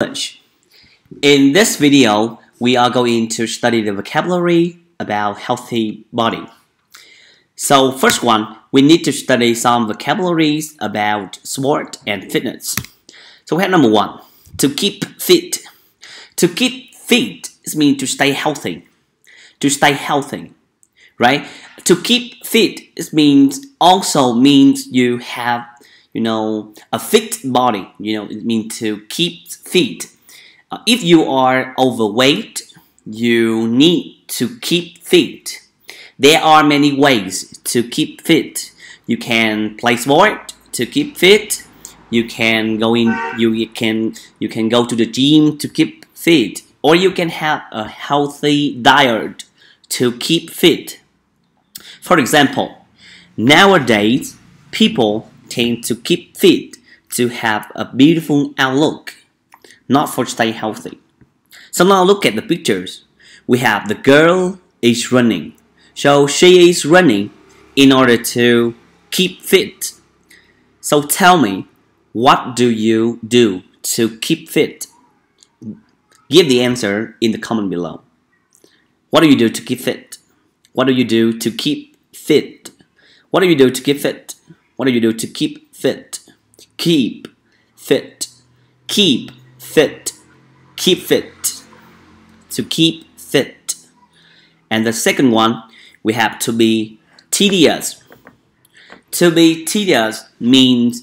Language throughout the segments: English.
English. In this video, we are going to study the vocabulary about healthy body. So first one, we need to study some vocabularies about sport and fitness. So we have number one, to keep fit. To keep fit means to stay healthy. To stay healthy, right? To keep fit also means you have a fit body. It means to keep fit. If you are overweight, you need to keep fit. There are many ways to keep fit. You can play sport to keep fit. You can go to the gym to keep fit, or you can have a healthy diet to keep fit. For example, nowadays people tend to keep fit to have a beautiful outlook, not for stay healthy. So now look at the pictures. We have the girl is running. So she is running in order to keep fit. So tell me, what do you do to keep fit? Give the answer in the comment below. What do you do to keep fit? What do you do to keep fit? What do you do to keep fit? What do you do to keep fit? Keep fit. Keep fit. Keep fit. To keep fit. And the second one, we have to be tedious. To be tedious means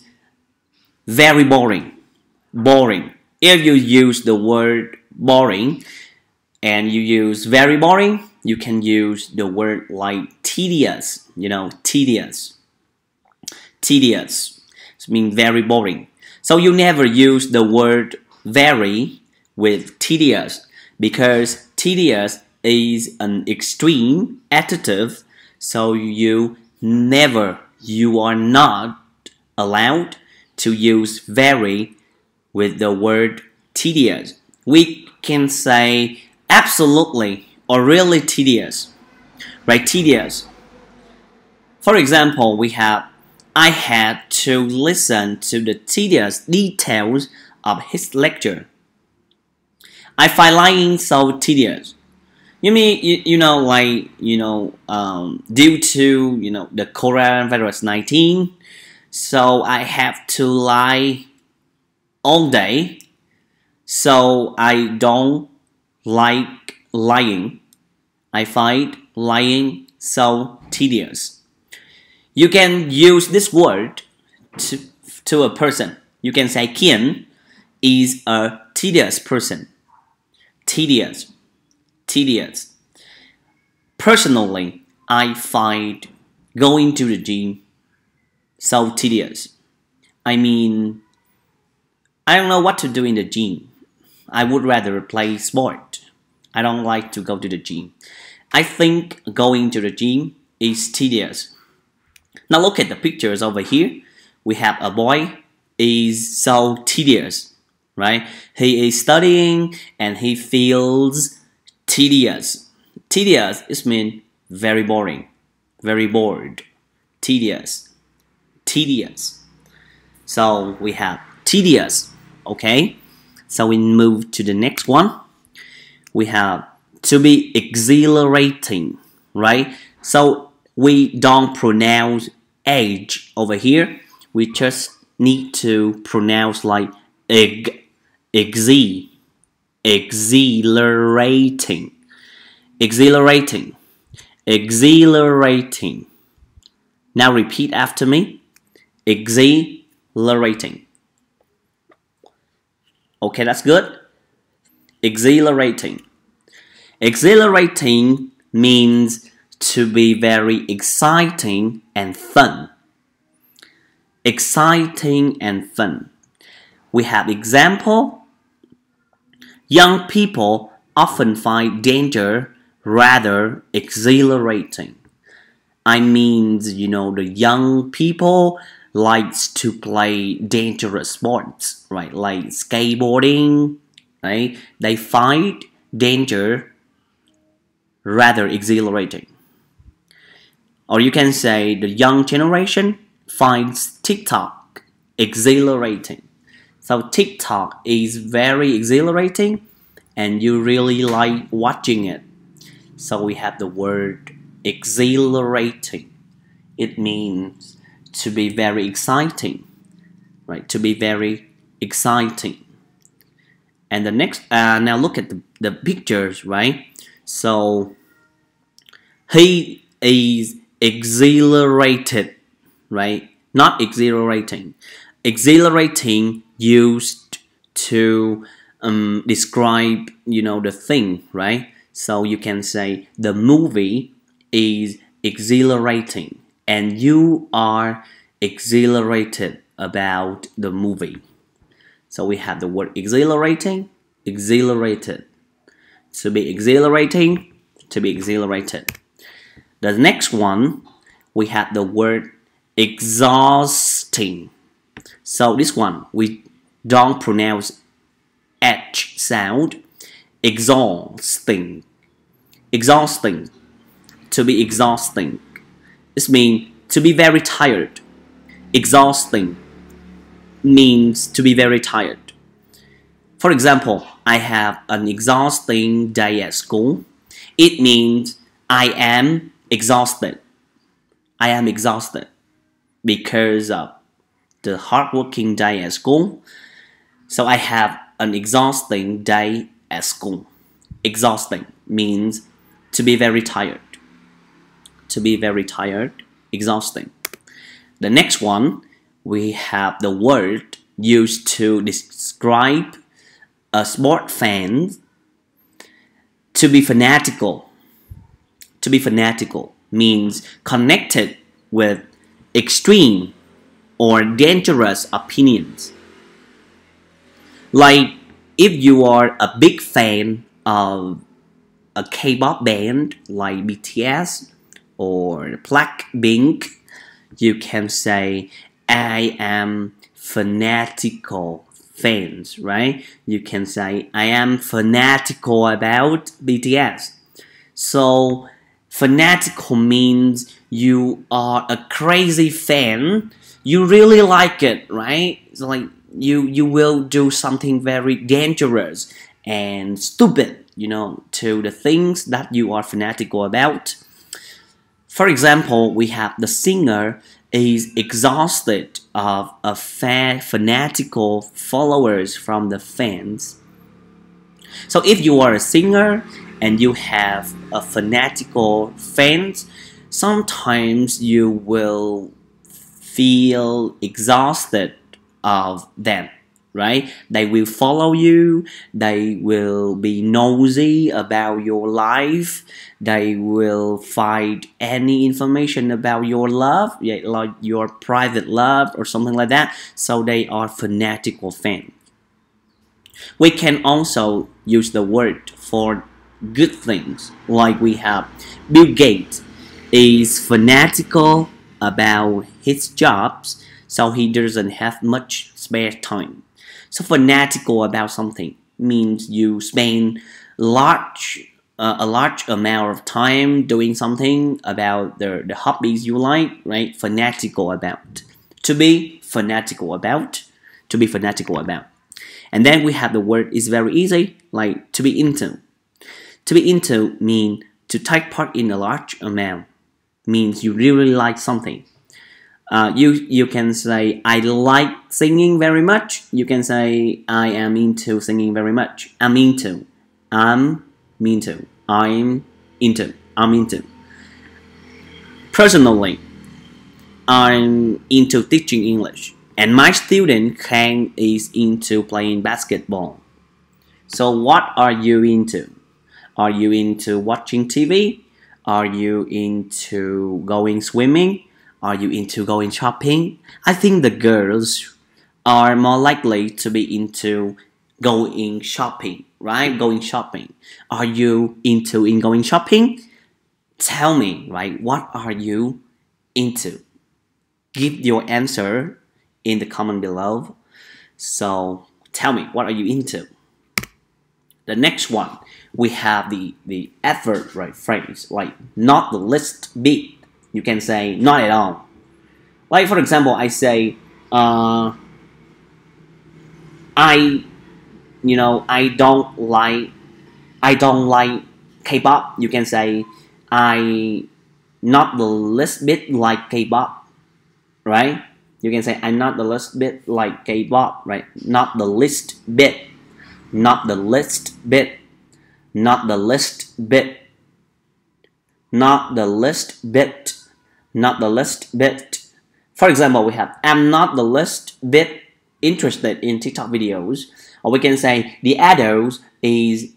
very boring. Boring. If you use the word boring and you use very boring, you can use the word like tedious. Tedious. Tedious. It means very boring. So you never use the word very with tedious, because tedious is an extreme adjective. So you are not allowed to use very with the word tedious. We can say absolutely or really tedious, right? Tedious. For example, we have, I had to listen to the tedious details of his lecture. I find lying so tedious. You mean, due to, the coronavirus 19, so I have to lie all day. So I don't like lying. I find lying so tedious. You can use this word to a person. You can say Kian is a tedious person. Tedious. Tedious. Personally, I find going to the gym so tedious. I mean, I don't know what to do in the gym. I would rather play sport. I don't like to go to the gym. I think going to the gym is tedious. Now look at the pictures over here. We have a boy is so tedious, right? He is studying and he feels tedious. Tedious is mean very boring, very bored. Tedious. Tedious. So we have tedious. Okay, so we move to the next one. We have to be exhilarating, right? So we don't pronounce age over here. We just need to pronounce like exhilarating. Exhilarating. Exhilarating. Now repeat after me. Exhilarating. Okay, that's good. Exhilarating. Exhilarating means to be very exciting and fun. Exciting and fun. We have example. Young people often find danger rather exhilarating. I mean, the young people likes to play dangerous sports, right? Like skateboarding, right? They find danger rather exhilarating. Or you can say the young generation finds TikTok exhilarating. So TikTok is very exhilarating and you really like watching it. So we have the word exhilarating. It means to be very exciting, right? To be very exciting. And the next, now look at the pictures, right? So he is exhilarated, right? Not exhilarating. Exhilarating used to describe, the thing, right? So you can say the movie is exhilarating and you are exhilarated about the movie. So we have the word exhilarating, exhilarated. To be exhilarating, to be exhilarated. The next one, we have the word exhausting. So this one, we don't pronounce H sound. Exhausting. Exhausting. To be exhausting. This means to be very tired. Exhausting means to be very tired. For example, I have an exhausting day at school. It means I am exhausted. I am exhausted because of the hardworking day at school. So I have an exhausting day at school. Exhausting means to be very tired. To be very tired, exhausting. The next one, we have the word used to describe a sport fan. To be fanatical. To be fanatical means connected with extreme or dangerous opinions. Like if you are a big fan of a K-pop band like BTS or Blackpink, you can say I am fanatical fans, right? You can say I am fanatical about BTS. So fanatical means you are a crazy fan. You really like it, right? So like you will do something very dangerous and stupid, to the things that you are fanatical about. For example, we have the singer is exhausted of a fanatical followers from the fans. So if you are a singer and you have a fanatical fans, sometimes you will feel exhausted of them, right? They will follow you, they will be nosy about your life, they will find any information about your love, like your private love or something like that. So they are fanatical fans. We can also use the word for good things, like we have Bill Gates is fanatical about his jobs, so he doesn't have much spare time. So fanatical about something means you spend a large amount of time doing something about the hobbies you like, right? Fanatical about. To be fanatical about. To be fanatical about. And then we have the word is very easy, like to be into. To be into means to take part in a large amount. Means you really like something. You can say I like singing very much. You can say I am into singing very much. I'm into. I'm into. I'm into. I'm into. Personally, I'm into teaching English, and my student Khang is into playing basketball. So what are you into? Are you into watching TV? Are you into going swimming? Are you into going shopping? I think the girls are more likely to be into going shopping, right? Going shopping. Are you into going shopping? Tell me, right? What are you into? Give your answer in the comment below. So tell me, what are you into? The next one, we have the adverb, right, phrase, like not the least bit. You can say not at all. Like for example, I say I don't like K-pop. You can say I not the least bit like K-pop, right? You can say I'm not the least bit like K-pop, right? Not the least bit, not the least bit, not the least bit, not the least bit, not the least bit. For example, we have I'm not the least bit interested in TikTok videos, or we can say the adult is,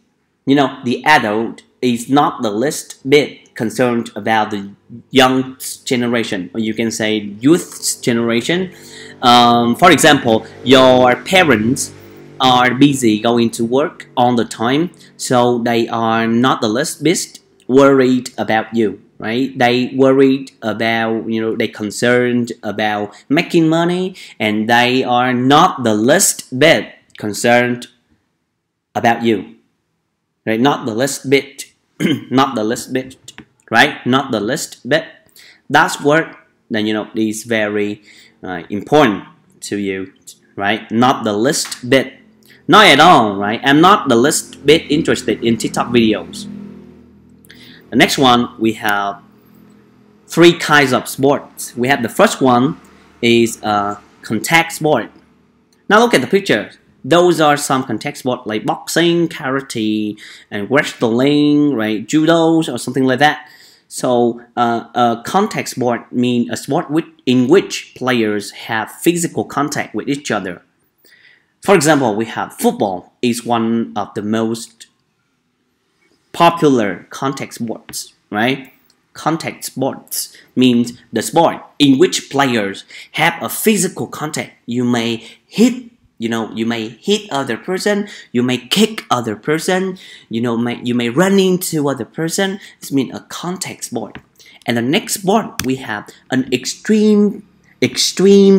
the adult is not the least bit concerned about the young generation, or you can say youth generation. For example, your parents are busy going to work all the time, so they are not the least bit worried about you, right? They worried about, they concerned about making money, and they are not the least bit concerned about you, right? Not the least bit, not the least bit, right? Not the least bit. That's word that is very important to you, right? Not the least bit, not at all, right? I'm not the least bit interested in TikTok videos. The next one, we have 3 kinds of sports. We have the first one is contact sport. Now look at the picture. Those are some contact sports like boxing, karate, and wrestling, right? Judo or something like that. So a contact sport means a sport in which players have physical contact with each other. For example, we have football is one of the most popular contact sports, right? Contact sports means the sport in which players have a physical contact. You may hit, you may hit other person, you may kick other person, you may run into other person. This means a contact sport. And the next sport, we have an extreme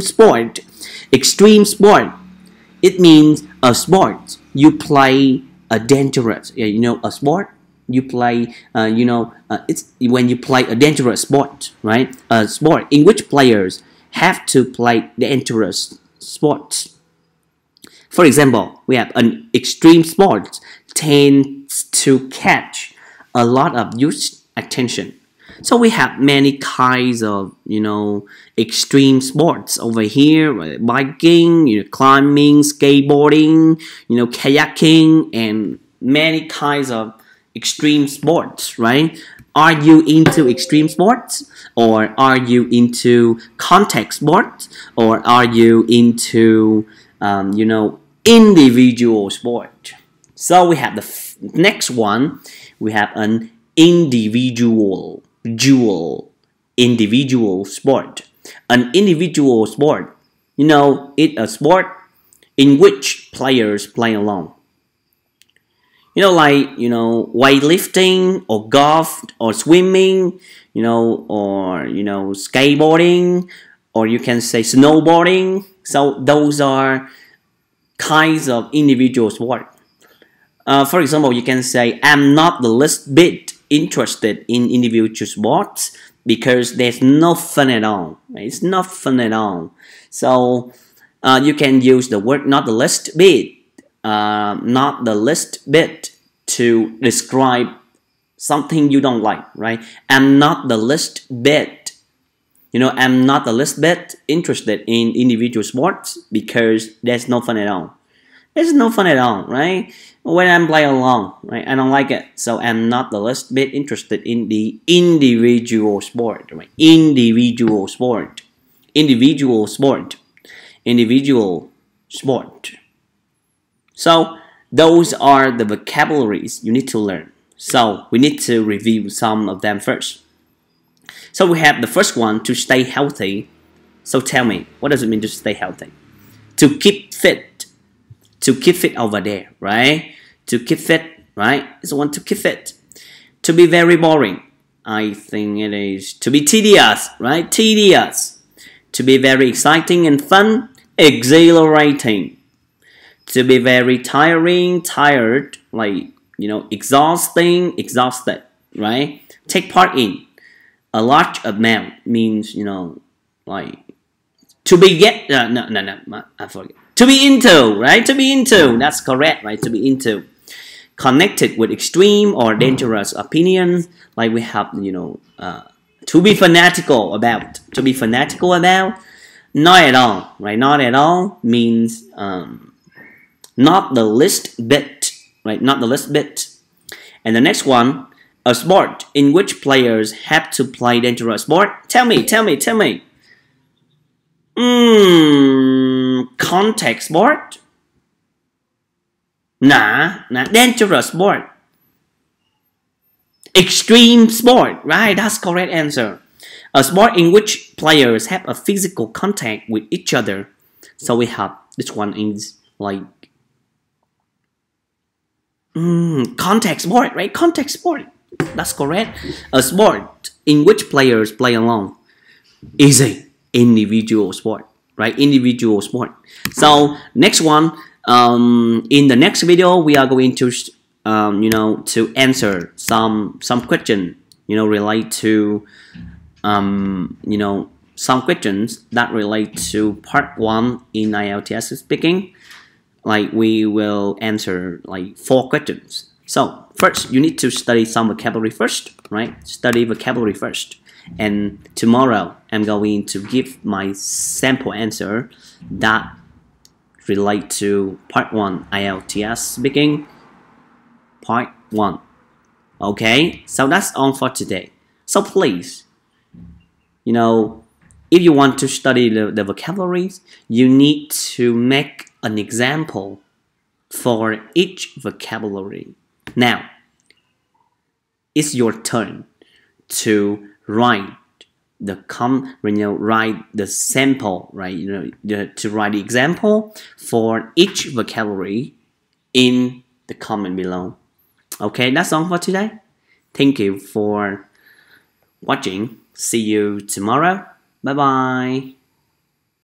sport. Extreme sport. It means a sport you play a dangerous, a sport you play, it's when you play a dangerous sport, right? A sport in which players have to play dangerous sports. For example, we have an extreme sport tends to catch a lot of youth attention. So we have many kinds of, extreme sports over here, like biking, climbing, skateboarding, kayaking, and many kinds of extreme sports, right? Are you into extreme sports, or are you into contact sports, or are you into individual sport? So we have the next one. We have an individual sport. An individual sport, it's a sport in which players play alone. Like weightlifting or golf or swimming, or skateboarding, or you can say snowboarding. So those are kinds of individual sport. For example, you can say I'm not the least bit interested in individual sports because there's no fun at all. Right? It's not fun at all. So you can use the word not the least bit. Not the least bit to describe something you don't like, right? I'm not the least bit, I'm not the least bit interested in individual sports because there's no fun at all. There's no fun at all, right? When I'm playing alone, right? I don't like it, so I'm not the least bit interested in the individual sport, right? Individual sport. So those are the vocabularies you need to learn. So we need to review some of them first. So we have the first one, to stay healthy. So tell me, what does it mean to stay healthy? To keep fit. To keep fit over there, right? To keep fit, right? It's one to keep fit. To be very boring. I think it is to be tedious, right? Tedious. To be very exciting and fun. Exhilarating. To be very tired, like, exhausted, right? Take part in. A large amount means, like, to be I forget. To be into, right? To be into. That's correct, right? To be into. Connected with extreme or dangerous opinions, like we have, to be fanatical about. To be fanatical about. Not at all, right? Not at all means not the least bit, right? Not the least bit. And the next one, a sport in which players have to play dangerous sport. Tell me. Contact sport? Nah, dangerous sport. Extreme sport, right? That's correct answer. A sport in which players have a physical contact with each other. So we have, this one is like contact sport, right? Contact sport. That's correct. A sport in which players play alone is a individual sport, right? Individual sport. So next one, in the next video, we are going to, to answer some question, relate to, some questions that relate to part 1 in IELTS speaking. Like we will answer like 4 questions. So first, you need to study some vocabulary first, right? Study vocabulary first. And tomorrow, I'm going to give my sample answer that relate to part 1 IELTS speaking, part 1. Okay, so that's all for today. So please, if you want to study the vocabularies, you need to make an example for each vocabulary. Now, it's your turn to write write the sample, right? To write the example for each vocabulary in the comment below. Okay, that's all for today. Thank you for watching. See you tomorrow. Bye bye.